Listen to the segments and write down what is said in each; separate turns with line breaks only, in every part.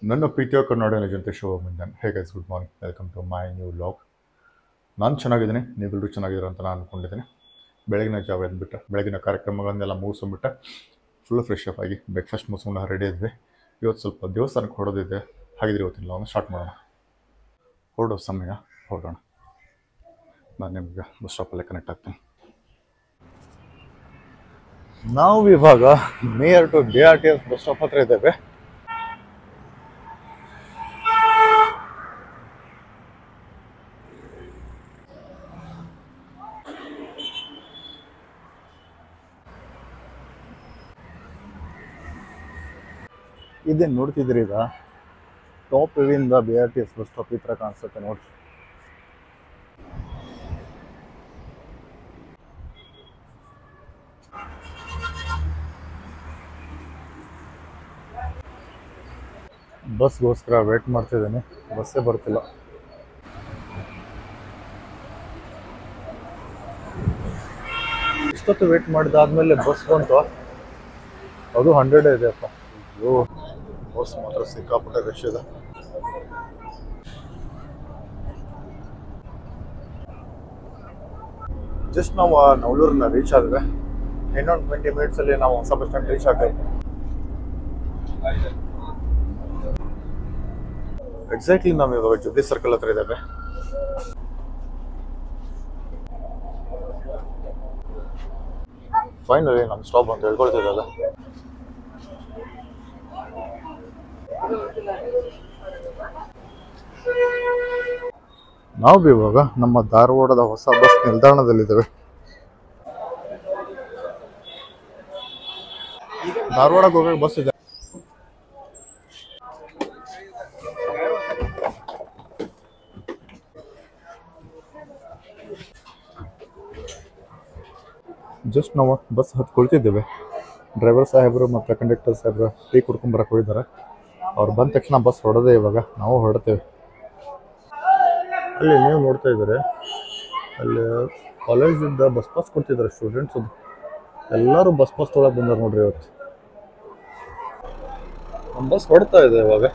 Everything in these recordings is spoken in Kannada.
ನನ್ನ ಪ್ರೀತಿಯ ಕನ್ನಡ ಜನತೆ ಶೋಭಮಿಂದನ್ hey guys, good morning, welcome to my new vlog. ನಾನು ಚೆನ್ನಾಗಿದ್ದೀನಿ, ನೀವೆಲ್ಲರೂ ಚೆನ್ನಾಗಿದ್ದೀರ ಅಂತ ನಾನು ಅಂದ್ಕೊಂಡಿದ್ದೀನಿ. ಬೆಳಗಿನ ಜಾವ ಎದ್ಬಿಟ್ಟೆ, ಬೆಳಗಿನ ಕಾರ್ಯಕ್ರಮಗಳನ್ನೆಲ್ಲ ಮುಗಿಸ್ಬಿಟ್ಟೆ, ಫುಲ್ ಫ್ರೆಶ್ ಅಪ್ ಆಗಿ ಬ್ರೇಕ್ಫಾಸ್ಟ್ ಮುಗಿಸ್ಕೊಂಡು ರೆಡಿ ಇದ್ವಿ. ಇವತ್ತು ಸ್ವಲ್ಪ ದೇವಸ್ಥಾನಕ್ಕೆ ಹೊಡೋದಿದೆ, ಹಾಗಿದ್ರೆ ಇವತ್ತಿನ ಲಾಗ್ನ ಸ್ಟಾರ್ಟ್ ಮಾಡೋಣ. ಹೊರಡೋ ಸಮಯ, ಹೊರಡೋಣ. ನಾನು ನಿಮಗೆ ಬಸ್ ಸ್ಟಾಪಲ್ಲೇ ಕನೆಕ್ಟ್ ಆಗ್ತೀನಿ. ನಾವು ಇವಾಗ near to BRTS bus stop ಹತ್ರ ಇದ್ದೇವೆ. ಇದೇನು ನೋಡ್ತಿದ್ರಿ, ಈಗ ಟಾಪ್ ವ್ಯೂವಿಂದ BRTS ಬಸ್ ಸ್ಟಾಪ್ ಈ ಥರ ಕಾಣಿಸುತ್ತೆ ನೋಡಿ. ಬಸ್ಗೋಸ್ಕರ ವೇಟ್ ಮಾಡ್ತಿದ್ದೀನಿ, ಬಸ್ಸೇ ಬರ್ತಿಲ್ಲ. ಇಷ್ಟೊತ್ತು ವೇಟ್ ಮಾಡಿದಾದ್ಮೇಲೆ ಬಸ್ ಬಂತು, ಅದು 100 ಇದೆಯಪ್ಪ. ಅಯ್ಯೋ, ಬಸ್ ಮಾತ್ರ ಸಿಕ್ಕಾಪಟ್ಟೆ ರಶ್ ಇದೆ. ಜಸ್ಟ್ ನಾವು ನವಲೂರನ್ನ ರೀಚ್ ಆದ್ವಿ. ಇನ್ನೊಂದು 20 ಮಿನಿಟ್ಸಲ್ಲಿ ನಾವು ಹೊಸ ಬಸ್ ಸ್ಟ್ಯಾಂಡ್ ರೀಚ್ ಆಗ್ತೇವೆ. ಎಕ್ಸಾಕ್ಟ್ಲಿ ನಾವು ಇವಾಗ ಜುಬ್ಲಿ ಸರ್ಕಲ್ ಹತ್ರ ಇದ್ದೇವೆ. ಫೈನಲಿ ನಮ್ಮ ಸ್ಟಾಪ್ ಅಂತ ಹೇಳ್ಕೊಳ್ತಿದ್ದಲ್ಲ. ನಾವು ಇವಾಗ ನಮ್ಮ ಧಾರವಾಡದ ಹೊಸ ಬಸ್ ನಿಲ್ದಾಣದಲ್ಲಿದ್ದೇವೆ. ಧಾರವಾಡಕ್ಕೆ ಹೋಗಕ್ಕೆ ಬಸ್ ಇದೆ. ಜಸ್ಟ್ ನಾವು ಬಸ್ ಹತ್ಕೊಳ್ತಿದ್ದೇವೆ. ಡ್ರೈವರ್ ಸಾಹೇಬರು ಮತ್ತು ಕಂಡಕ್ಟರ್ ಸಾಹೇಬರು ಟೀ ಕುಡ್ಕೊಂಬರಕ್ಕೆ ಹೋಗಿದ್ದಾರೆ. ಅವ್ರು ಬಂದ ತಕ್ಷಣ ಬಸ್ ಹೊಡೆದೇ, ಇವಾಗ ನಾವು ಹೊರಡ್ತೇವೆ. ಅಲ್ಲಿ ನೀವು ನೋಡ್ತಾ ಇದ್ದಾರೆ, ಅಲ್ಲಿ ಕಾಲೇಜಿಂದ ಬಸ್ ಪಾಸ್ ಕೊಡ್ತಿದ್ದಾರೆ ಸ್ಟೂಡೆಂಟ್ಸ್. ಎಲ್ಲರೂ ಬಸ್ ಪಾಸ್ ತೊಗೊಳಕ್ಕೆ ಬಂದಾರೆ ನೋಡ್ರಿ ಇವತ್ತು. ನಮ್ಮ ಬಸ್ ಹೊಡ್ತಾ ಇದೆ ಇವಾಗ.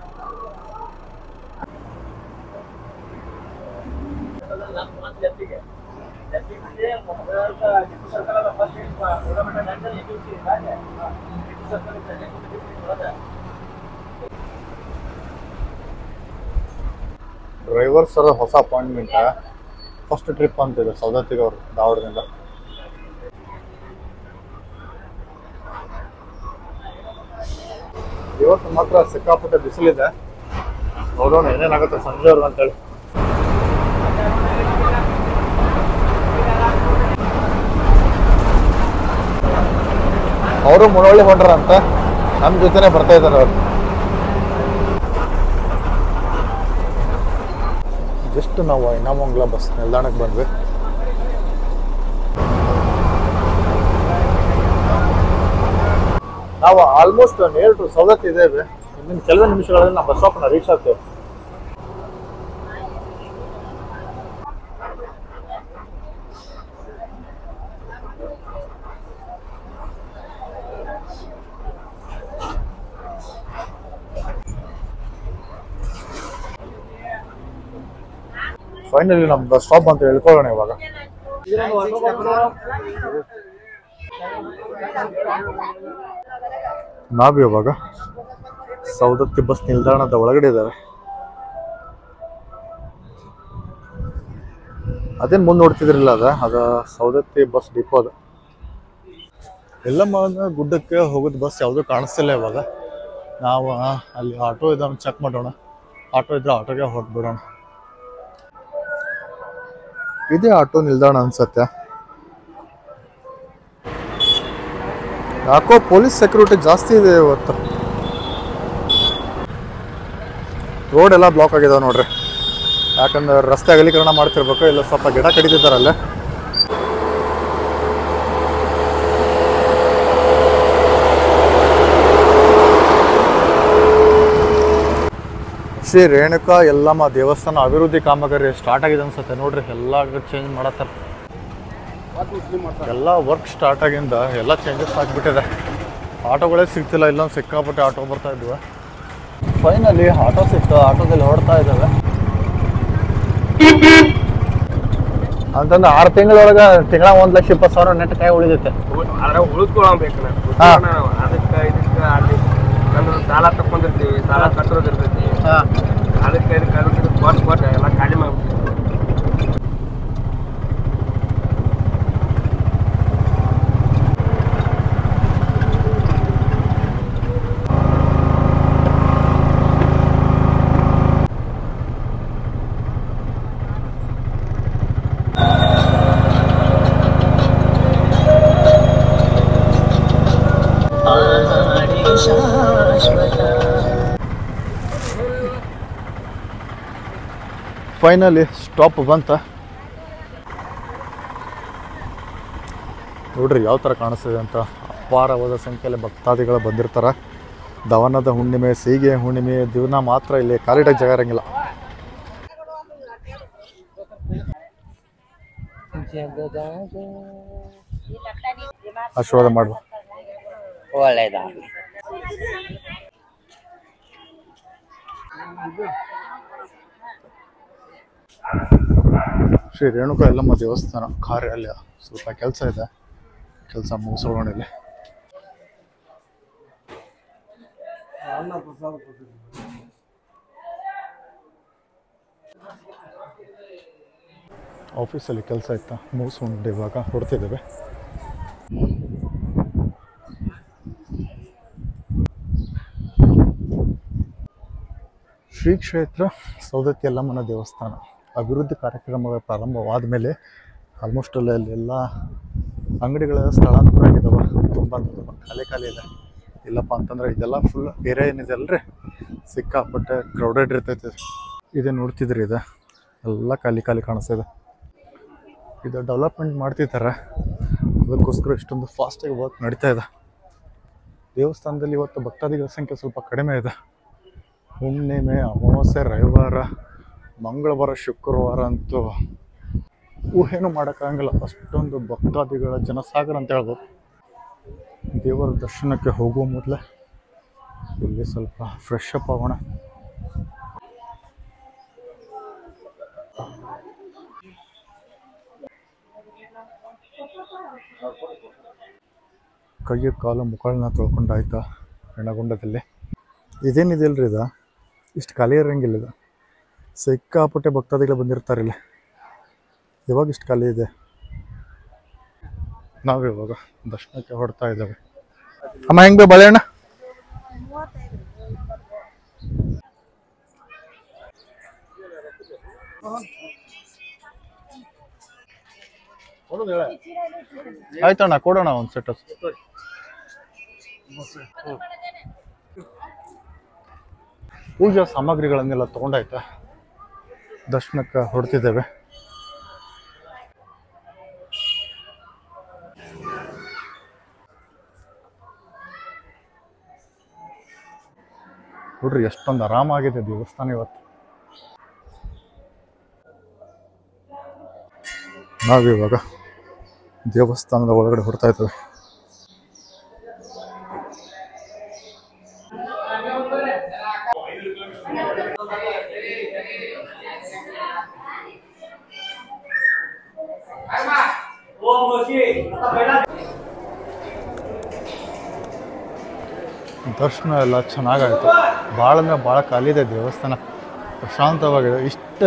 ಡ್ರೈವರ್ ಸರ್ ಹೊಸ ಅಪಾಯಿಂಟ್ಮೆಂಟ್, ಫಸ್ಟ್ ಟ್ರಿಪ್ ಅಂತಿದೆ ಸೌದತ್ತಿಗೆ ಅವರು ಧಾರವಾಡದಿಂದ. ಇವತ್ತು ಮಾತ್ರ ಸಿಕ್ಕಾಪಟ್ಟೆ ಬಿಸಿಲಿದೆ. ನೋಡೋಣ ಏನೇನಾಗುತ್ತೆ ಸಂಜೆವರೆಗೂ ಅಂತೇಳಿ. ಅವರು ಮುಳವಳ್ಳಿ ಹೊಂಡ್ರಂತ, ನಮ್ಮ ಜೊತೆನೆ ಬರ್ತಾ ಇದ್ದಾರೆ ಅವರು. ಜಸ್ಟ್ ನಾವು ಇನ್ನಮಂಗಲ ಬಸ್ ನಿಲ್ದಾಣಕ್ಕೆ ಬಂದ್ವಿ. ನಾವು ಆಲ್ಮೋಸ್ಟ್ ನಿಯರ್ ಟು ಸವದತ್ತಿ ಇದ್ದೇವೆ. ಇನ್ನು ಕೆಲವೇ ನಿಮಿಷಗಳಲ್ಲಿ ನಾವು ಬಸ್ ಸ್ಟಾಪ್ನ ರೀಚ್ ಆಗ್ತೇವೆ. ಫೈನಲಿ ನಮ್ಮ ಬಸ್ ಸ್ಟಾಪ್ ಅಂತ ಹೇಳ್ಕೊಳ್ಳೋಣ ಇವಾಗ. ನಾವು ಇವಾಗ ಸೌದತ್ತಿ ಬಸ್ ನಿಲ್ದಾಣದ ಒಳಗಡೆ ಇದ್ದಾವೆ. ಅದೇನು ಮುಂದೆ ನೋಡ್ತಿದ್ರಲ್ಲ, ಅದ ಸೌದತ್ತಿ ಬಸ್ ಡಿಪೋ. ಅದ ಎಲ್ಲಮ್ಮ ಗುಡ್ಡಕ್ಕೆ ಹೋಗೋದು ಬಸ್ ಯಾವುದೂ ಕಾಣಿಸ್ತಿಲ್ಲ ಇವಾಗ. ನಾವು ಅಲ್ಲಿ ಆಟೋ ಇದ್ದಾವೆ ಚೆಕ್ ಮಾಡೋಣ. ಆಟೋ ಇದ್ರೆ ಆಟೋಗೆ ಹೊರಟ್ಬಿಡೋಣ. ಇದೇ ಆಟೋ ನಿಲ್ದಾಣ ಅನ್ಸತ್ತೆ. ಯಾಕೋ ಪೊಲೀಸ್ ಸೆಕ್ಯೂರಿಟಿ ಜಾಸ್ತಿ ಇದೆ ಇವತ್ತು. ರೋಡ್ ಎಲ್ಲ ಬ್ಲಾಕ್ ಆಗಿದಾವೆ ನೋಡ್ರಿ. ಯಾಕಂದ್ರೆ ರಸ್ತೆ ಅಗಲೀಕರಣ ಮಾಡ್ತಿರ್ಬೇಕು, ಇಲ್ಲ ಸ್ವಲ್ಪ ಗಿಡ ಕಡಿತಿದ್ದಾರಲ್ಲೇ. ಶ್ರೀ ರೇಣುಕಾ ಯಲ್ಲಮ್ಮ ದೇವಸ್ಥಾನ ಅಭಿವೃದ್ಧಿ ಕಾಮಗಾರಿ ಸ್ಟಾರ್ಟ್ ಆಗಿದೆ ಅನ್ಸುತ್ತೆ ನೋಡ್ರಿ. ಎಲ್ಲ ಚೇಂಜ್ ಮಾಡತ್ತಾರ. ಎಲ್ಲ ವರ್ಕ್ ಸ್ಟಾರ್ಟ್ ಆಗಿಂದ ಎಲ್ಲ ಚೇಂಜಸ್ ಆಗಿಬಿಟ್ಟಿದೆ. ಆಟೋಗಳೇ ಸಿಗ್ತಿಲ್ಲ, ಇಲ್ಲೊಂದು ಸಿಕ್ಕಾಪಟ್ಟೆ ಆಟೋ ಬರ್ತಾ ಇದ್ವಿ.
ಫೈನಲಿ ಆಟೋ ಸಿಕ್ತು, ಆಟೋದಲ್ಲಿ ಹೊಡ್ತಾ ಇದ್ದಾವೆ. ಅಂತಂದ್ರೆ 6 ತಿಂಗಳೊಳಗೆ ತಿಂಗಳ 1,20,000 ನೆಟ್ ಕೈ ಉಳಿದೈತೆ.
ಉಳಿಸ್ಕೊಳ್ಬೇಕು ಅದಕ್ಕೆ ಇದಕ್ಕೆ ಅಲ್ಲಿ ಅಂದ್ರೆ ಸಾಲ ತಗೊಂಡಿರ್ತೀವಿ, ಸಾಲ ಕಟ್ಟೋದಿರ್ತೈತಿ, ಅದಕ್ಕೆ ಕೊಟ್ಟು ಎಲ್ಲ ಖಾಲಿ ಮಾಡ್ಬಿಡ್ತೀವಿ.
ಫೈನಲಿ ಸ್ಟಾಪ್ ಬಂತ. ನೋಡ್ರಿ ಯಾವ ಥರ ಕಾಣಿಸ್ತಿದೆ ಅಂತ. ಅಪಾರವಾದ ಸಂಖ್ಯೆಯಲ್ಲಿ ಭಕ್ತಾದಿಗಳು ಬಂದಿರ್ತಾರೆ. ದವನದ ಹುಣ್ಣಿಮೆ, ಸೀಗೆ ಹುಣ್ಣಿಮೆ ದಿನ ಮಾತ್ರ ಇಲ್ಲಿ ಕಾಲಿಡಕ್ಕೆ ಜಾಗ ಇರಂಗಿಲ್ಲ. ಆಶೀರ್ವಾದ ಮಾಡುವ.
ಒಳ್ಳೆಯದಾಗಲಿ.
ಶ್ರೀ ರೇಣುಕಾ ಯಲ್ಲಮ್ಮ ದೇವಸ್ಥಾನ ಕಾರ್ಯಾಲಯ. ಸ್ವಲ್ಪ ಕೆಲಸ ಇದೆ, ಕೆಲಸ ಮುಗಿಸೋಣ ಇಲ್ಲಿ. ಆಫೀಸಲ್ಲಿ ಕೆಲಸ ಇತ್ತು, ಮುಗಿಸ್ಕೊಂಡು ಇವಾಗ ಹೊರಡ್ತಿದ್ದೇವೆ. ಶ್ರೀ ಕ್ಷೇತ್ರ ಸೌದತ್ತಿ ಯಲ್ಲಮ್ಮನ ದೇವಸ್ಥಾನ ಅಭಿವೃದ್ಧಿ ಕಾರ್ಯಕ್ರಮಗಳ ಪ್ರಾರಂಭವಾದ ಮೇಲೆ ಆಲ್ಮೋಸ್ಟ್ ಅಲ್ಲೆಲ್ಲ ಅಂಗಡಿಗಳ ಸ್ಥಳಾಂತರ ಆಗಿದ್ದಾವೆ. ತುಂಬ ಖಾಲಿ ಇದೆ. ಇಲ್ಲಪ್ಪ ಅಂತಂದ್ರೆ ಇದೆಲ್ಲ ಫುಲ್ ಏರಿಯಾ ಏನಿದೆ ಅಲ್ರಿ, ಸಿಕ್ಕಾಪಟ್ಟೆ ಕ್ರೌಡೆಡ್ ಇರ್ತೈತೆ. ಇದೇ ನೋಡ್ತಿದ್ರಿ, ಇದೆ ಎಲ್ಲ ಖಾಲಿ ಕಾಣಿಸ್ತಿದೆ. ಇದು ಡೆವಲಪ್ಮೆಂಟ್ ಮಾಡ್ತಿದ್ದಾರೆ, ಅದಕ್ಕೋಸ್ಕರ ಇಷ್ಟೊಂದು ಫಾಸ್ಟಾಗಿ ವರ್ಕ್ ನಡೀತಾ ಇದೆ. ದೇವಸ್ಥಾನದಲ್ಲಿ ಇವತ್ತು ಭಕ್ತಾದಿಗಳ ಸಂಖ್ಯೆ ಸ್ವಲ್ಪ ಕಡಿಮೆ ಇದೆ. ಹುಣ್ಣಿಮೆ, ಅಮಾವಾಸ್ಯೆ, ರವಿವಾರ, ಮಂಗಳವಾರ, ಶುಕ್ರವಾರ ಅಂತೂ ಊಹೆನೂ ಮಾಡೋಕ್ಕಾಗಂಗಿಲ್ಲ. ಅಷ್ಟೊಂದು ಭಕ್ತಾದಿಗಳ ಜನಸಾಗರ ಅಂತ ಹೇಳ್ಬೋದು. ದೇವರ ದರ್ಶನಕ್ಕೆ ಹೋಗುವ ಮೊದಲೇ ಇಲ್ಲಿ ಸ್ವಲ್ಪ ಫ್ರೆಶ್ ಅಪ್ ಆಗೋಣ. ಕೈಯ ಕಾಲು ಮುಖಗಳನ್ನ ತೊಳ್ಕೊಂಡಾಯ್ತಾ ಹೆಣಗುಂಡದಲ್ಲಿ. ಇದೇನಿದೆಯಲ್ರಿ, ಇದು ಇಷ್ಟು ಖಾಲಿ ಇರೋಂಗಿಲ್ಲ. ಇದು ಸಿಕ್ಕಾಪಟ್ಟೆ ಭಕ್ತಾದಿಗಳು ಬಂದಿರ್ತಾರಿಲ್ಲ. ಇವಾಗ ಇಷ್ಟು ಖಾಲಿ ಇದೆ. ನಾವಿವಾಗ ದರ್ಶನಕ್ಕೆ ಹೊಡ್ತಾ ಇದ್ದೇವೆ. ಅಮ್ಮ ಹೆಂಗೆ ಬಾಳೆಹಣ್ಣ? ಆಯ್ತಣ್ಣ, ಕೊಡೋಣ ಒಂದು ಸೆಟ್. ಪೂಜಾ ಸಾಮಗ್ರಿಗಳನ್ನೆಲ್ಲ ತೊಗೊಂಡಾಯ್ತಾ ದರ್ಶನಕ್ಕೆ ಹೊರಡ್ತಿದ್ದೇವೆ. ನೋಡ್ರಿ ಎಷ್ಟೊಂದು ಆರಾಮಾಗಿದೆ ದೇವಸ್ಥಾನ ಇವತ್ತು. ನಾವಿವಾಗ ದೇವಸ್ಥಾನದ ಒಳಗಡೆ ಹೊರಡ್ತಾ ಇದ್ದೇವೆ. ದರ್ಶನ ಎಲ್ಲ ಚೆನ್ನಾಗಾಯಿತು. ಭಾಳ ಅಂದರೆ ಭಾಳ ಖಾಲಿ ಇದೆ ದೇವಸ್ಥಾನ, ಪ್ರಶಾಂತವಾಗಿದೆ. ಇಷ್ಟು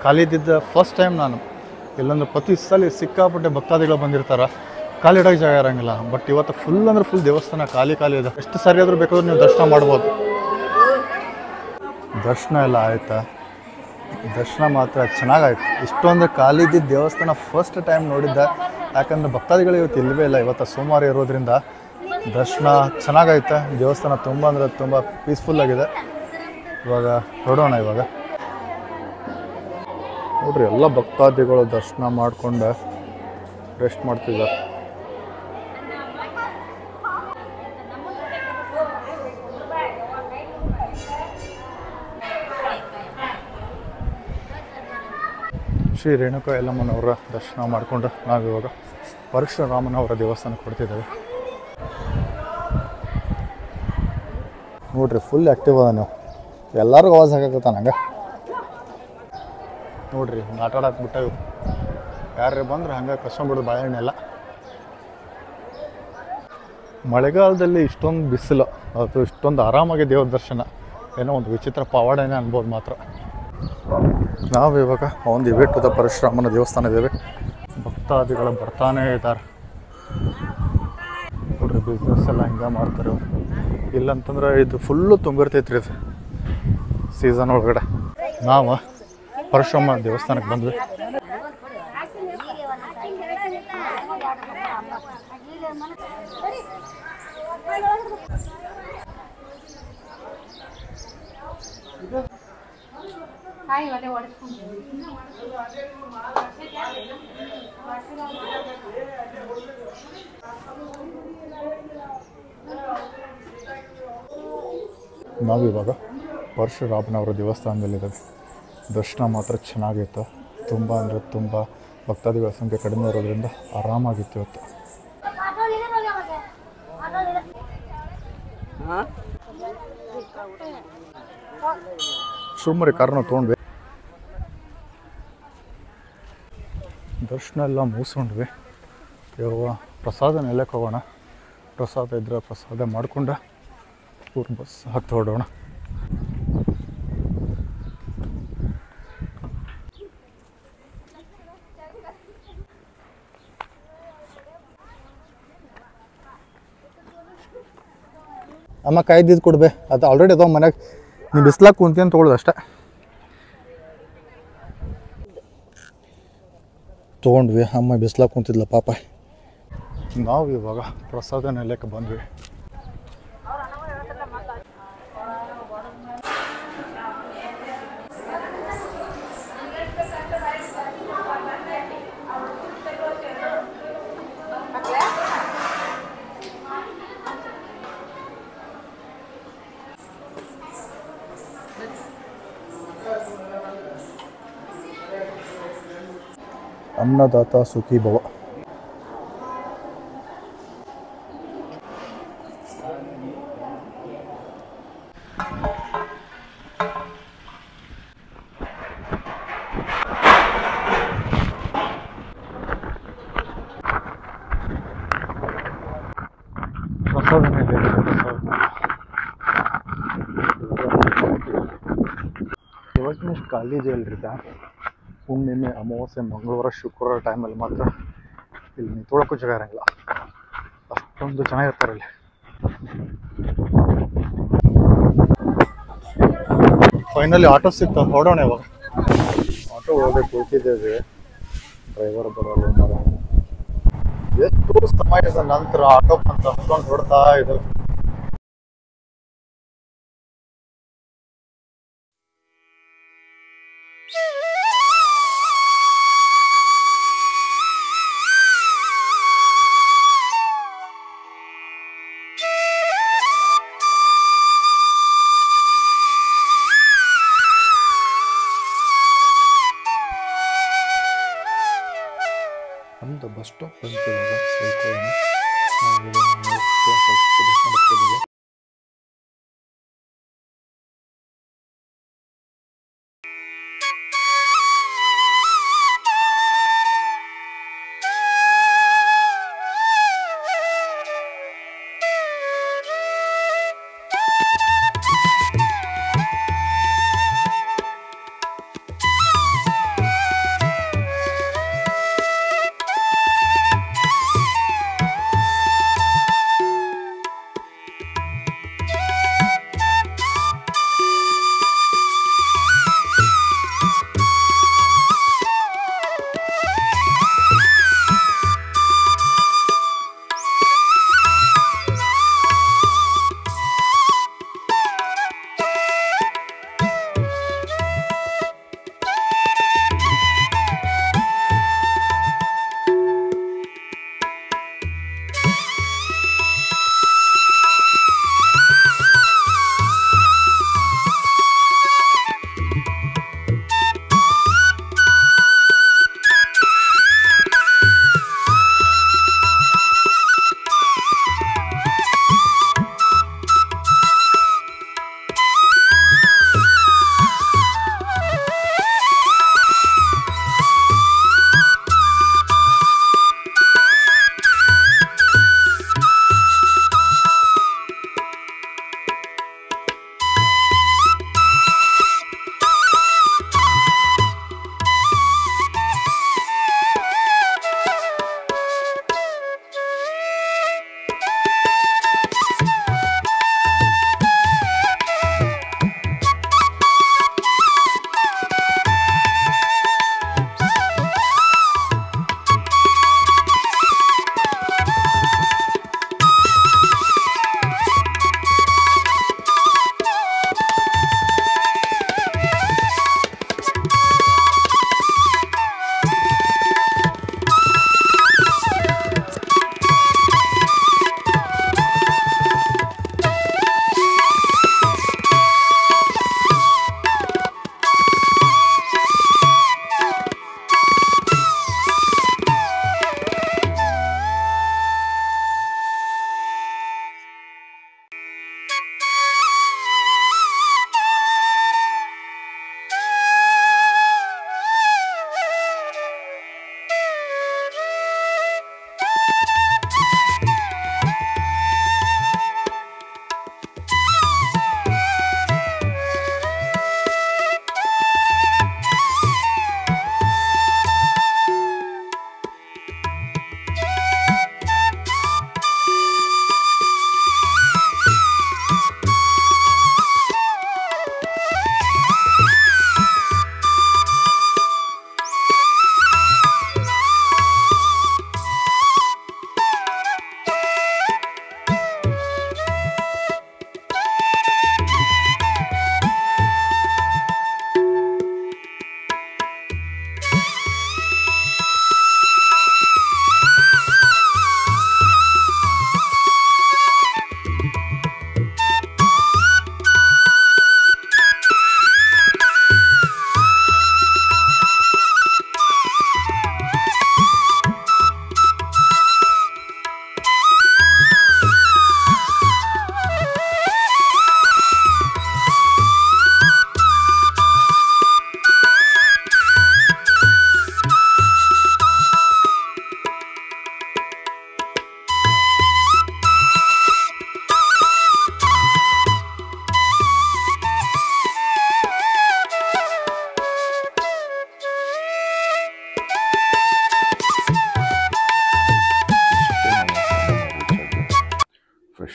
ಖಾಲಿ ಇದ್ದಿದ್ದ ಫಸ್ಟ್ ಟೈಮ್ ನಾನು. ಇಲ್ಲಂದ್ರೆ ಪ್ರತಿ ಸಲ ಸಿಕ್ಕಾಪಟ್ಟೆ ಭಕ್ತಾದಿಗಳು ಬಂದಿರ್ತಾರೆ, ಖಾಲಿ ಇಡೋಕ್ಕೆ ಜಾಗ ಇರೋಂಗಿಲ್ಲ. ಬಟ್ ಇವತ್ತು ಫುಲ್ ಅಂದ್ರೆ ಫುಲ್ ದೇವಸ್ಥಾನ ಖಾಲಿ ಇದೆ. ಎಷ್ಟು ಸರಿ ಆದರೂ ಬೇಕಾದ್ರೂ ನೀವು ದರ್ಶನ ಮಾಡ್ಬೋದು. ದರ್ಶನ ಎಲ್ಲ ಆಯಿತಾ? ದರ್ಶನ ಮಾತ್ರ ಚೆನ್ನಾಗಾಯ್ತು. ಇಷ್ಟೊಂದು ಖಾಲಿ ಇದ್ದಿದ್ದ ದೇವಸ್ಥಾನ ಫಸ್ಟ್ ಟೈಮ್ ನೋಡಿದ್ದೆ. ಯಾಕಂದರೆ ಭಕ್ತಾದಿಗಳು ಇವತ್ತು ಇಲ್ಲವೇ ಇಲ್ಲ. ಇವತ್ತು ಸೋಮವಾರ ಇರೋದ್ರಿಂದ ದರ್ಶನ ಚೆನ್ನಾಗೈತೆ. ದೇವಸ್ಥಾನ ತುಂಬ ಅಂದರೆ ತುಂಬ ಪೀಸ್ಫುಲ್ಲಾಗಿದೆ. ಇವಾಗ ಹೊರಡೋಣ. ಇವಾಗ ನೋಡ್ರಿ ಎಲ್ಲ ಭಕ್ತಾದಿಗಳು ದರ್ಶನ ಮಾಡಿಕೊಂಡು ರೆಸ್ಟ್ ಮಾಡ್ತಿದ್ದಾರೆ. ಶ್ರೀ ರೇಣುಕಾ ಯಲ್ಲಮ್ಮನವರ ದರ್ಶನ ಮಾಡಿಕೊಂಡು ನಾವಿವಾಗ ಪರಶುರಾಮನವರ ದೇವಸ್ಥಾನಕ್ಕೆ ಕೊಡ್ತಿದ್ದೇವೆ. ನೋಡ್ರಿ ಫುಲ್ ಆ್ಯಕ್ಟಿವ್ ಅದ. ನೀವು ಎಲ್ಲರಿಗೂ ಆವಾಜ್ ಹಾಕತ್ತ ನಂಗೆ ನೋಡ್ರಿ ಹಿಂಗೆ ಆಟ ಆಡಕ್ಕೆ ಬಿಟ್ಟವು ಯಾರೇ ಬಂದ್ರೆ ಹಂಗೆ ಕಸ್ಕೊಂಡ್ಬಿಡೋದು ಬಾಳೆಹಣ್ಣು ಎಲ್ಲ. ಮಳೆಗಾಲದಲ್ಲಿ ಇಷ್ಟೊಂದು ಬಿಸಿಲು ಅದು ಇಷ್ಟೊಂದು ಆರಾಮಾಗಿ ದೇವ್ರ ದರ್ಶನ ಏನೋ ಒಂದು ವಿಚಿತ್ರ ಪವಾಡನೇ ಅನ್ಬೋದು ಮಾತ್ರ. ನಾವು ಇವಾಗ ಒಂದು ಇವೆಟ್ಟುದ ಪರಶುರಾಮನ ದೇವಸ್ಥಾನ ಇದ್ದೇವೆ. ಭಕ್ತಾದಿಗಳು ಬರ್ತಾನೇ ಇದ್ದಾರೆ ನೋಡ್ರಿ. ಬಿಸ್ನೆಸ್ ಎಲ್ಲ ಹಿಂಗೆ ಮಾಡ್ತಾರೆ ಅವ್ರು. ಇಲ್ಲಂತಂದ್ರೆ ಇದು ಫುಲ್ಲು ತುಂಬಿರ್ತೈತ್ರಿ ಇದು ಸೀಸನ್ ಒಳಗಡೆ. ನಾವು ಪರಶುರಾಮ ದೇವಸ್ಥಾನಕ್ಕೆ ಬಂದ್ವಿ. ನಾವಿವಾಗ ಪರಶುರಾಮನವರ ದೇವಸ್ಥಾನದಲ್ಲಿದ್ದೇವೆ. ದರ್ಶನ ಮಾತ್ರ ಚೆನ್ನಾಗಿತ್ತು. ತುಂಬ ಅಂದರೆ ತುಂಬ ಭಕ್ತಾದಿಗಳ ಸಂಖ್ಯೆ ಕಡಿಮೆ ಇರೋದ್ರಿಂದ ಆರಾಮಾಗಿತ್ತು ಇವತ್ತು. ಸುಮ್ಮನೆ ಕಾರಣ ತೊಗೊಂಡ್ವಿ. ದರ್ಶನ ಎಲ್ಲ ಮುಗಿಸ್ಕೊಂಡ್ವಿ. ಇವಾಗ ಪ್ರಸಾದ ನೆಲಕ್ಕೆ ಹೋಗೋಣ. ಪ್ರಸಾದ ಇದ್ರೆ ಪ್ರಸಾದ ಮಾಡಿಕೊಂಡು ಊರ ಬಸ್ ಹತ್ತಿ ಹೊಡೋಣ. ಅಮ್ಮ ಕಾಯ್ದಿದ್ದು ಕೊಡ್ಬೇ, ಅದು ಆಲ್ರೆಡಿ ಅದಾವ ಮನ್ಯಾಗ. ನೀವು ಬಿಸ್ಲಾಗ ಕುಂತೀನಿ ತೊಗೊಳ್ಳೋದು ಅಷ್ಟೇ. ತೊಗೊಂಡ್ವಿ. ಅಮ್ಮ ಬಿಸ್ಲಾಗ ಕುಂತಿದ್ಲ ಪಾಪ. ನಾವು ಇವಾಗ ಪ್ರಸಾದ ನೆಲಕ್ಕೆ ಬಂದ್ವಿ. ಅನ್ನದಾತ ಸುಖಿ ಭವ. ಇವತ್ತಿನ ಖಾಲಿ ಇದೆ ಅಲ್ರಿ. ಹುಣ್ಣಿಮೆ, ಅಮಾವಾಸ್ಯೆ, ಮಂಗಳವಾರ, ಶುಕ್ರವಾರ ಟೈಮಲ್ಲಿ ಮಾತ್ರ ಇಲ್ಲಿ ನಿಂತ್ಕೊಳ್ಳೋಕ್ಕೂ ಜಾಗ ಇರೋಂಗಿಲ್ಲ. ಅಷ್ಟೊಂದು ಚೆನ್ನಾಗಿರ್ತಾರೆ ಇಲ್ಲಿ. ಫೈನಲಿ ಆಟೋ ಸಿಕ್ತ, ಹೊರಡೋಣ ಇವಾಗ. ಆಟೋ ಹೋಗಿ ಕೂತಿದ್ದೇವೆ. ಡ್ರೈವರ್ ಬರೋಲ್ಲ. ಎಷ್ಟು ಸಮಯದ ನಂತರ ಆಟೋ ಅಂತ ಅಷ್ಟೊಂದು ಹೊಡ್ತಾ ಇದ್ದಾರೆ. ಒಂದು ಬಸ್ ಸ್ಟಾಪ್ ಬಂತು ಇವಾಗ.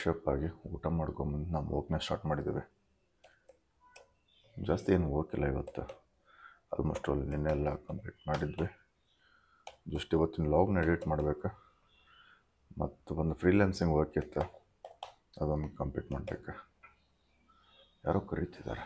ಫ್ರೆಶಪ್ ಆಗಿ ಊಟ ಮಾಡ್ಕೊಂಬಂದು ನಾವು ವರ್ಕ್ನ ಸ್ಟಾರ್ಟ್ ಮಾಡಿದ್ದೀವಿ. ಜಾಸ್ತಿ ಏನು ವರ್ಕ್ ಇಲ್ಲ ಇವತ್ತು, ಆಲ್ಮೋಸ್ಟ್ ಅಲ್ಲಿ ನಿನ್ನೆಲ್ಲ ಕಂಪ್ಲೀಟ್ ಮಾಡಿದ್ವಿ. ಜಸ್ಟ್ ಇವತ್ತಿನ ಲಾಗ್ನ ಎಡಿಟ್ ಮಾಡಬೇಕು ಮತ್ತು ಒಂದು ಫ್ರೀಲ್ಯಾನ್ಸಿಂಗ್ ವರ್ಕ್ ಇತ್ತು, ಅದನ್ನು ಕಂಪ್ಲೀಟ್ ಮಾಡಬೇಕು. ಯಾರೋ ಕರೀತಿದ್ದಾರೆ.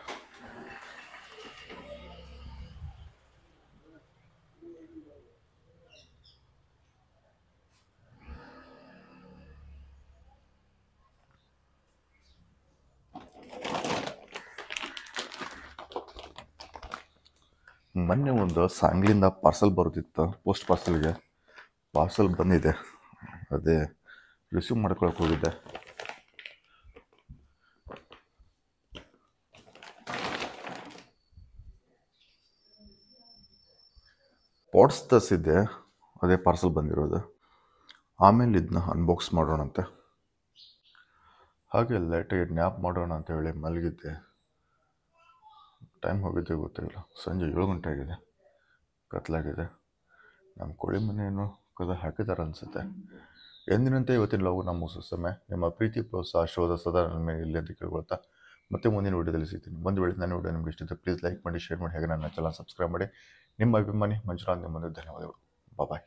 ಮೊನ್ನೆ ಒಂದು ಸಾಂಗ್ಲಿಂದ ಪಾರ್ಸಲ್ ಬರೋದಿತ್ತು, ಪೋಸ್ಟ್ ಪಾರ್ಸಲ್ ಬಂದಿದೆ. ಅದೇ ರಿಸೀವ್ ಮಾಡ್ಕೊಳಕ್ಕೆ ಹೋಗಿದ್ದೆ. ಪಾಟ್ಸ್ ತರಿಸಿದ್ದೆ, ಅದೇ ಪಾರ್ಸಲ್ ಬಂದಿರೋದು. ಆಮೇಲೆ ಇದನ್ನ ಅನ್ಬಾಕ್ಸ್ ಮಾಡೋಣಂತೆ. ಹಾಗೆ ಲೈಟಾಗಿ ನ್ಯಾಪ್ ಮಾಡೋಣ ಅಂತ ಹೇಳಿ ಮಲಗಿದ್ದೆ. ಟೈಮ್ ಹೋಗಿದ್ದೆ ಗೊತ್ತಿಲ್ಲ, ಸಂಜೆ 7 ಗಂಟೆ ಆಗಿದೆ, ಕತ್ಲಾಗಿದೆ. ನಮ್ಮ ಕೋಳಿ ಮನೆಯನ್ನು ಕದ ಹಾಕಿದ್ದಾರೆ ಅನಿಸುತ್ತೆ. ಎಂದಿನಂತೆ ಇವತ್ತಿನ ಲಾಗು ನಮ್ಮ ಸಮಯ. ನಿಮ್ಮ ಪ್ರೀತಿ ಪ್ರೋತ್ಸಾಹ ಆಶೀರ್ವಾದ ಸದಾ ನನ್ನ ಮೇಲೆ ಇಲ್ಲಿ ಅಂತ ಕೇಳ್ಕೊಳ್ತಾ ಮತ್ತೆ ಮುಂದಿನ ವಿಡಿಯೋದಲ್ಲಿ ಸಿಗ್ತೀನಿ. ಒಂದು ವೇಳೆ ನನ್ನ ವಿಡಿಯೋ ನಿಮ್ಗೆ ಇಷ್ಟ ಪ್ಲೀಸ್ ಲೈಕ್ ಮಾಡಿ, ಶೇರ್ ಮಾಡಿ, ಹಾಗೆ ನನ್ನ ಚಾನಲ್ ಸಬ್ಸ್ಕ್ರೈಬ್ ಮಾಡಿ. ನಿಮ್ಮ ಅಭಿಮಾನಿ ಮಂಜುನಾಥ್. ನಿಮ್ಮೊಂದಿಗೆ ಧನ್ಯವಾದಗಳು. ಬಾಯ್.